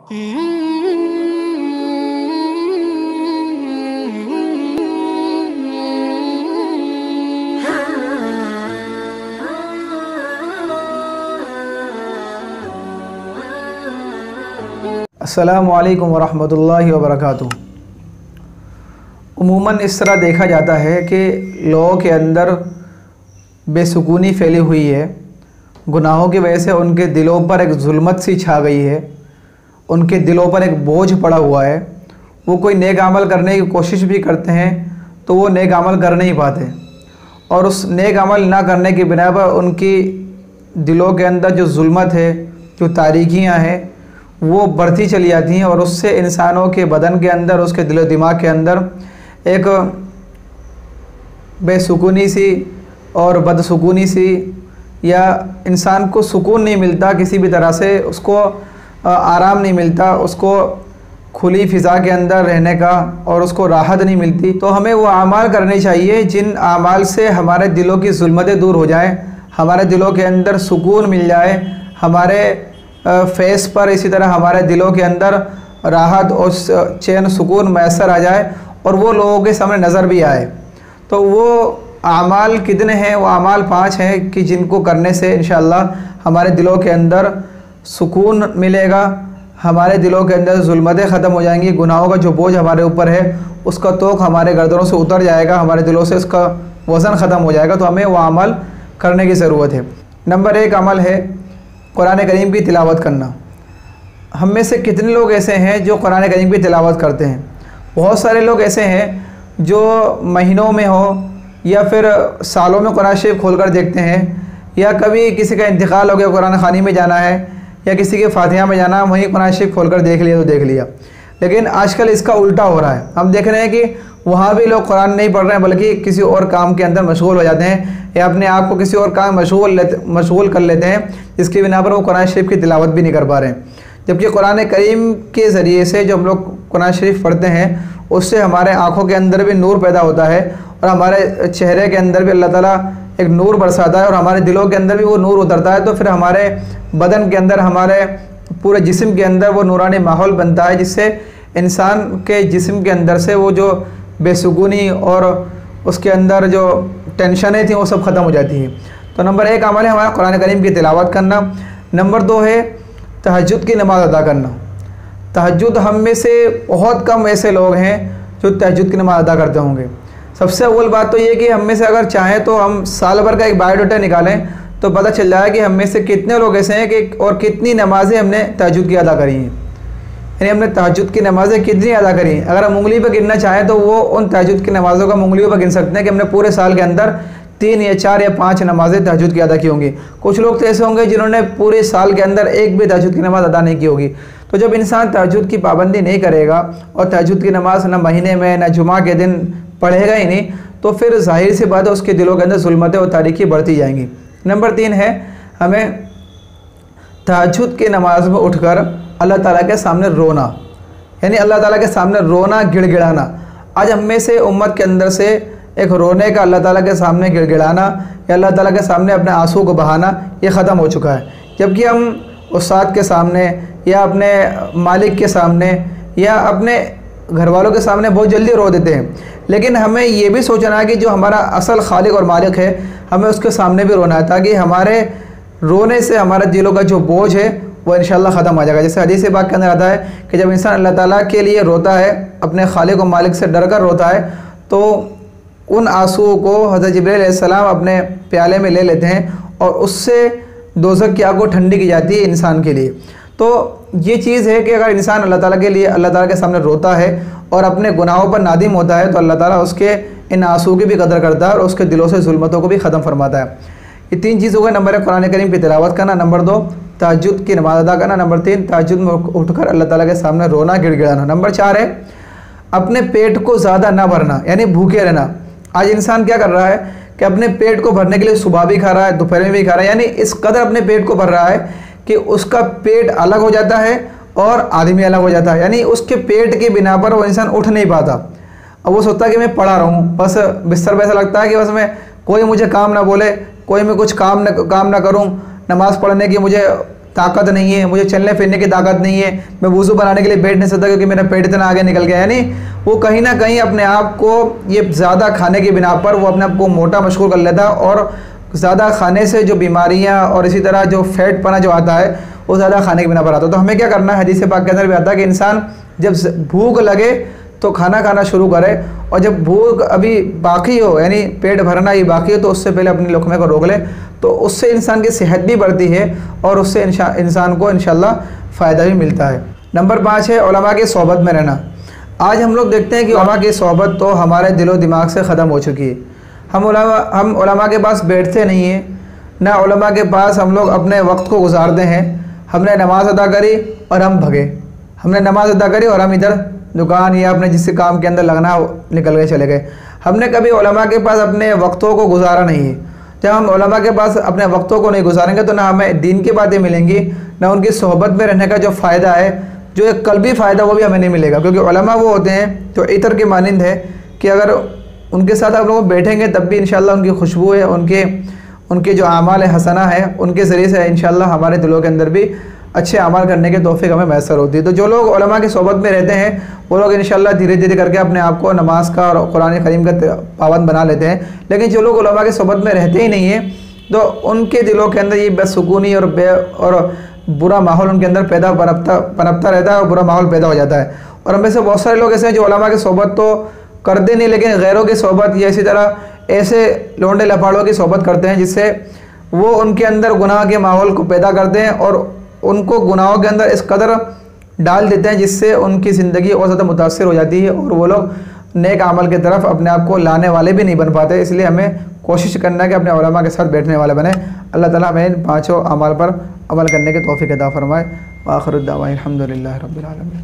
अस्सलामु अलैकुम वरहमतुल्लाहि वबरकातुहू। उमूमन इस तरह देखा जाता है कि लोगों के अंदर बेसुकूनी फैली हुई है। गुनाहों की वजह से उनके दिलों पर एक जुल्मत सी छा गई है, उनके दिलों पर एक बोझ पड़ा हुआ है। वो कोई नेक अमल करने की कोशिश भी करते हैं तो वो नेक अमल कर नहीं पाते, और उस नेक अमल ना करने की बिना पर उनकी दिलों के अंदर जो जुल्मत है, जो तारीकियाँ हैं, वो बढ़ती चली जाती हैं, और उससे इंसानों के बदन के अंदर, उसके दिलो दिमाग के अंदर एक बेसुकूनी सी और बदसुकूनी सी, या इंसान को सुकून नहीं मिलता, किसी भी तरह से उसको आराम नहीं मिलता, उसको खुली फ़िज़ा के अंदर रहने का और उसको राहत नहीं मिलती। तो हमें वो आमाल करने चाहिए जिन आमाल से हमारे दिलों की जुल्मतें दूर हो जाएं, हमारे दिलों के अंदर सुकून मिल जाए, हमारे फेस पर इसी तरह हमारे दिलों के अंदर राहत और चैन सुकून मैसर आ जाए, और वो लोगों के सामने नज़र भी आए। तो वो आमाल कितने हैं? वो आमाल 5 हैं कि जिनको करने से इंशाअल्लाह हमारे दिलों के अंदर सुकून मिलेगा, हमारे दिलों के अंदर जुल्मतें ख़त्म हो जाएंगी, गुनाहों का जो बोझ हमारे ऊपर है उसका तोक हमारे गर्दनों से उतर जाएगा, हमारे दिलों से उसका वज़न ख़त्म हो जाएगा। तो हमें वो अमल करने की ज़रूरत है। नंबर 1 अमल है कुरान करीम की तिलावत करना। हम में से कितने लोग ऐसे हैं जो कुरान करीम की तिलावत करते हैं? बहुत सारे लोग ऐसे हैं जो महीनों में हो या फिर सालों में कुरान शरीफ खोल कर देखते हैं, या कभी किसी का इंतकाल हो गया, कुरान खानी में जाना है या किसी के फातिहा में जाना है, वहीं कुरान शरीफ खोल कर देख लिया तो देख लिया। लेकिन आजकल इसका उल्टा हो रहा है। हम देख रहे हैं कि वहाँ भी लोग कुरान नहीं पढ़ रहे हैं, बल्कि किसी और काम के अंदर मशगूल हो जाते हैं, या अपने आप को किसी और काम मशगूल कर लेते हैं, जिसकी बिना पर वो कुरान शरीफ की तिलावत भी नहीं कर पा रहे हैं। जबकि कुरान करीम के ज़रिए से जो हम लोग कुरान शरीफ पढ़ते हैं उससे हमारे आँखों के अंदर भी नूर पैदा होता है, और हमारे चेहरे के अंदर भी अल्लाह ताला एक नूर बरसाता है, और हमारे दिलों के अंदर भी वो नूर उतरता है। तो फिर हमारे बदन के अंदर, हमारे पूरे जिस्म के अंदर वो नूरानी माहौल बनता है, जिससे इंसान के जिस्म के अंदर से वो जो बेसुकूनी और उसके अंदर जो टेंशनें थी वो सब ख़त्म हो जाती हैं। तो नंबर 1 अमल है हमारा कुरान करीम की तिलावत करना। नंबर 2 है तहज्जुद की नमाज़ अदा करना। तहज्जुद हम में से बहुत कम ऐसे लोग हैं जो तहज्जुद की नमाज़ अदा करते होंगे। सबसे अव्वल बात तो ये कि हम में से अगर चाहें तो हम साल भर का एक बायोडाटा निकालें तो पता चल जाए कि हम में से कितने लोग ऐसे हैं कि और कितनी नमाज़ें हमने तहज्जुद की अदा करी हैं, यानी हमने तहज्जुद की नमाज़ें कितनी अदा करी हैं। अगर हम उंगली पर गिनना चाहें तो वो उन तहज्जुद की नमाज़ों का उंगलियों पर गिन सकते हैं कि हमने पूरे साल के अंदर 3 या 4 या 5 नमाज़ें तहज्जुद की अदा की होंगी। कुछ लोग तो ऐसे होंगे जिन्होंने पूरे साल के अंदर एक भी तहज्जुद की नमाज़ अदा नहीं की होगी। तो जब इंसान तहज्जुद की पाबंदी नहीं करेगा और तहज्जुद की नमाज़ ना महीने में ना जुमा के दिन पढ़ेगा ही नहीं, तो फिर ज़ाहिर सी बात है उसके दिलों के अंदर जुल्मतें और तारीकी बढ़ती जाएंगी। नंबर 3 है हमें तहज्जुद की नमाज़ में उठकर अल्लाह ताला के सामने रोना, यानी अल्लाह ताला के सामने रोना, गिड़गिड़ाना। आज हम में से उम्मत के अंदर से एक रोने का, अल्लाह ताला के सामने गिड़गिड़ाना या अल्लाह ताला के सामने अपने आंसू को बहाना, ये ख़त्म हो चुका है। जबकि हम उस्ताद के सामने या अपने मालिक के सामने या अपने घर वालों के सामने बहुत जल्दी रो देते हैं, लेकिन हमें ये भी सोचना है कि जो हमारा असल खालिक और मालिक है, हमें उसके सामने भी रोना है, ताकि हमारे रोने से हमारे दिलों का जो बोझ है वो इंशाअल्लाह ख़त्म आ जाएगा। जैसे हदीस पाक के अंदर आता है कि जब इंसान अल्लाह ताला के लिए रोता है, अपने खालिक और मालिक से डर कर रोता है, तो उन आंसुओं को हज़रत जिब्रील अलैहिस्सलाम अपने प्याले में ले लेते हैं और उससे दोज़ख की आग को ठंडी की जाती है इंसान के लिए। तो ये चीज़ है कि अगर इंसान अल्लाह ताला के लिए, अल्लाह ताला के सामने रोता है और अपने गुनाहों पर नादिम होता है, तो अल्लाह ताला उसके इन आंसुओं की भी कदर करता है और उसके दिलों से जुल्मतों को भी ख़त्म फरमाता है। ये 3 चीज़ हो गए। नंबर 1 कुरान करीम की तिलावत करना, नंबर 2 तहज्जुद की नमाज़ अदा करना, नंबर 3 तहज्जुद में उठकर अल्लाह ताला के सामने रोना, गिड़गिड़ाना। नंबर 4 है अपने पेट को ज़्यादा ना भरना, यानी भूखे रहना। आज इंसान क्या कर रहा है कि अपने पेट को भरने के लिए सुबह भी खा रहा है, दोपहर में भी खा रहा है, यानी इस कदर अपने पेट को भर रहा है कि उसका पेट अलग हो जाता है और आदमी अलग हो जाता है, यानी उसके पेट के बिना पर वो इंसान उठ नहीं पाता। अब वो सोचता है कि मैं पड़ा रहूँ, बस बिस्तर पर ऐसा लगता है कि बस मैं, कोई मुझे काम ना बोले, कोई मैं कुछ काम ना करूँ, नमाज़ पढ़ने की मुझे ताकत नहीं है, मुझे चलने फिरने की ताकत नहीं है, मैं वज़ू बनाने के लिए बैठ नहीं सकता क्योंकि मेरा पेट इतना आगे निकल गया। यानी वो कहीं ना कहीं अपने आप को ये ज़्यादा खाने की बिना पर वो अपने आप को मोटा मशगूल कर लेता है, और ज़्यादा खाने से जो बीमारियाँ और इसी तरह जो फैट पना जो आता है वो ज़्यादा खाने के बिना पर आता है। तो हमें क्या करना है, हदीस पाक के अंदर भी आता है कि इंसान जब भूख लगे तो खाना खाना शुरू करे, और जब भूख अभी बाकी हो यानी पेट भरना ही बाकी हो तो उससे पहले अपने लुक़मे को रोक ले, तो उससे इंसान की सेहत भी बढ़ती है और उससे इंसान को इंशाल्लाह फ़ायदा भी मिलता है। नंबर 5 है उलमा की सोहबत में रहना। आज हम लोग देखते हैं कि उलमा की सोहबत तो हमारे दिलो दिमाग से ख़त्म हो चुकी है। हम उलमा के पास बैठते नहीं हैं, ना उलमा के पास हम लोग अपने वक्त को गुजारते हैं। हमने नमाज़ अदा करी और हम भगे, हमने नमाज़ अदा करी और हम इधर दुकान या अपने जिस काम के अंदर लगना निकल गए चले गए। हमने कभी उलमा के पास अपने वक्तों को गुजारा नहीं है। जब हम उलमा के पास अपने वक्तों को नहीं गुजारेंगे तो ना हमें दीन की बातें मिलेंगी, ना उनकी सोहबत में रहने का जो फ़ायदा है, जो एक कल्बी फ़ायदा वो भी हमें नहीं मिलेगा। क्योंकि उलमा वो होते हैं जो इतर के मानिंद है कि अगर उनके साथ आप लोग बैठेंगे तब भी इंशाल्लाह उनकी खुशबू है, उनके जो आमाल हसना है उनके ज़रिए से इंशाल्लाह हमारे दिलों के अंदर भी अच्छे अमाल करने के तौफीक हमें मैसर होती है। तो जो लोग उलमा की सोहबत में रहते हैं वो लोग इंशाल्लाह धीरे धीरे करके अपने आप को नमाज का और कुरान करीम का पाबंद बना लेते हैं। लेकिन जो लोग उलमा की सोहबत में रहते ही नहीं हैं तो उनके दिलों के अंदर ये बेसुकूनी और बुरा माहौल उनके अंदर पनपता रहता है और बुरा माहौल पैदा हो जाता है। और हमें से बहुत सारे लोग ऐसे हैं जो उलमा की सोहबत तो करते नहीं, लेकिन गैरों की सोहबत या इसी तरह ऐसे लोंडे लफाड़ों की सोहबत करते हैं जिससे वो उनके अंदर गुनाह के माहौल को पैदा करते हैं और उनको गुनाहों के अंदर इस कदर डाल देते हैं जिससे उनकी ज़िंदगी और ज़्यादा मुतासर हो जाती है और वो लोग नेक अमल की तरफ अपने आप को लाने वाले भी नहीं बन पाते। इसलिए हमें कोशिश करना है कि अपने उलमा के साथ बैठने वाले बने। अल्लाह ताला हमें इन 5 अमाल पर अमल करने के तौफीक अता फरमाए। आखिर दावा अल्हम्दुलिल्लाह रब्बिल आलमीन।